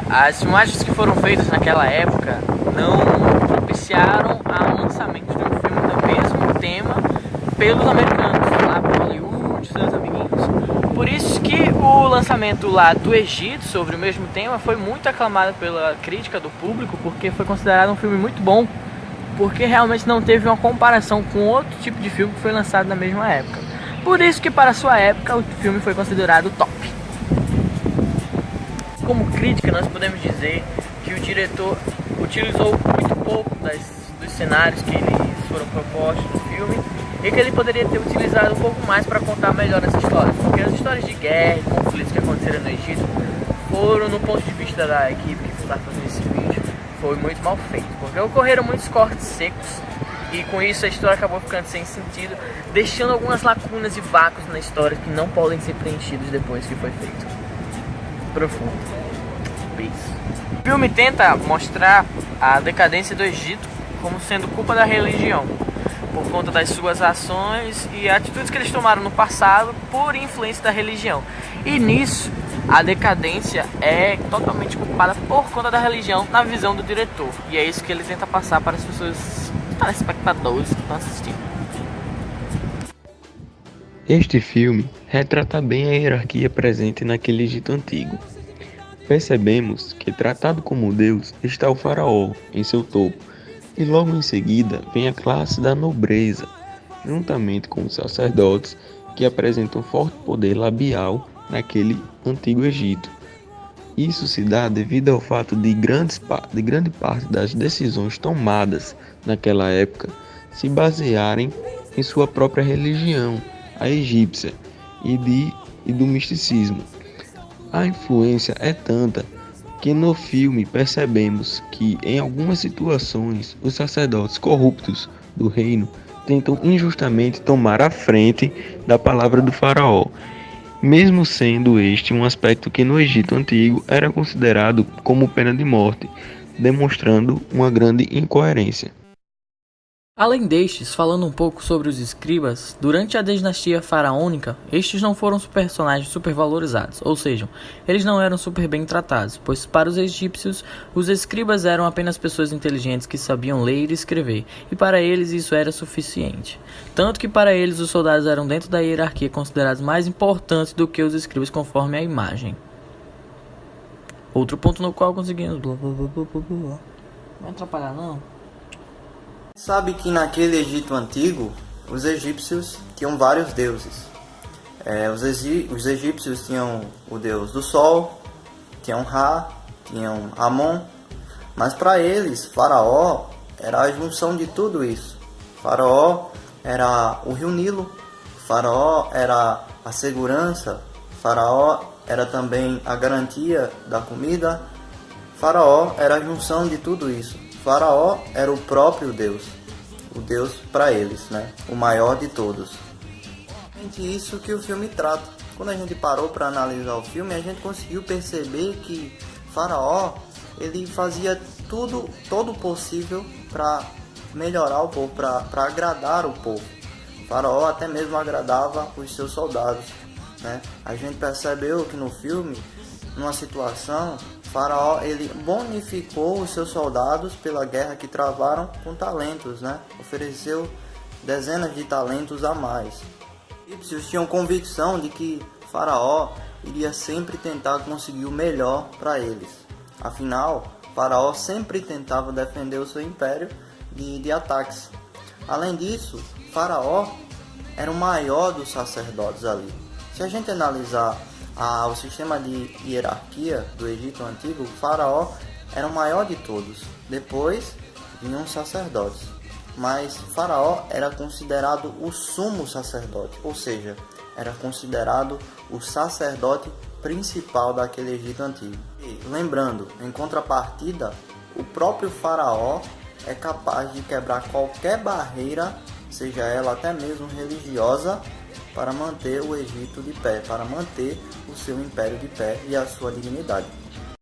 As filmagens que foram feitas naquela época não propiciaram ao lançamento de um filme do mesmo tema pelos americanos, lá por Hollywood, seus amiguinhos. Por isso que o lançamento lá do Egito sobre o mesmo tema foi muito aclamado pela crítica do público, porque foi considerado um filme muito bom, porque realmente não teve uma comparação com outro tipo de filme que foi lançado na mesma época. Por isso que para sua época o filme foi considerado top. Como crítica, nós podemos dizer que o diretor utilizou muito pouco dos cenários que eles foram propostos no filme e que ele poderia ter utilizado um pouco mais para contar melhor essa história, porque as histórias de guerra e conflitos que aconteceram no Egito foram, no ponto de vista da equipe que está fazendo esse vídeo, foi muito mal feito, porque ocorreram muitos cortes secos e com isso a história acabou ficando sem sentido, deixando algumas lacunas e vácuos na história que não podem ser preenchidos depois que foi feito. Profundo. O filme tenta mostrar a decadência do Egito como sendo culpa da religião, por conta das suas ações e atitudes que eles tomaram no passado por influência da religião. E nisso, a decadência é totalmente culpada por conta da religião na visão do diretor. E é isso que ele tenta passar para as pessoas, para os espectadores que estão assistindo. Este filme retrata bem a hierarquia presente naquele Egito antigo. Percebemos que, tratado como Deus, está o faraó em seu topo, e logo em seguida vem a classe da nobreza, juntamente com os sacerdotes que apresentam forte poder labial naquele antigo Egito. Isso se dá devido ao fato de grande parte das decisões tomadas naquela época se basearem em sua própria religião, a egípcia, e do misticismo. A influência é tanta que no filme percebemos que, em algumas situações, os sacerdotes corruptos do reino tentam injustamente tomar a frente da palavra do faraó, mesmo sendo este um aspecto que no Egito Antigo era considerado como pena de morte, demonstrando uma grande incoerência. Além destes, falando um pouco sobre os escribas, durante a dinastia faraônica, estes não foram personagens supervalorizados, ou seja, eles não eram super bem tratados, pois para os egípcios, os escribas eram apenas pessoas inteligentes que sabiam ler e escrever, e para eles isso era suficiente. Tanto que para eles os soldados eram dentro da hierarquia considerados mais importantes do que os escribas conforme a imagem. Outro ponto no qual conseguimos... Não vai atrapalhar não? Sabe que naquele Egito antigo, os egípcios tinham vários deuses. Os egípcios tinham o deus do sol, tinham Ra, tinham Amon, mas para eles, Faraó era a junção de tudo isso. Faraó era o rio Nilo, Faraó era a segurança, Faraó era também a garantia da comida, Faraó era a junção de tudo isso. Faraó era o próprio Deus, o Deus para eles, né? O maior de todos. É isso que o filme trata. Quando a gente parou para analisar o filme, a gente conseguiu perceber que Faraó, ele fazia todo o possível para melhorar o povo, para agradar o povo. Faraó até mesmo agradava os seus soldados, né? A gente percebeu que no filme, numa situação, Faraó ele bonificou os seus soldados pela guerra que travaram com talentos, né? Ofereceu dezenas de talentos a mais. Os egípcios tinham convicção de que Faraó iria sempre tentar conseguir o melhor para eles. Afinal, Faraó sempre tentava defender o seu império de ataques. Além disso, Faraó era o maior dos sacerdotes ali. Se a gente analisar o sistema de hierarquia do Egito Antigo, o Faraó era o maior de todos. Depois vinham os sacerdotes. Mas Faraó era considerado o sumo sacerdote, ou seja, era considerado o sacerdote principal daquele Egito Antigo. E, lembrando, em contrapartida, o próprio Faraó é capaz de quebrar qualquer barreira, seja ela até mesmo religiosa, para manter o Egito de pé, para manter o seu império de pé e a sua dignidade.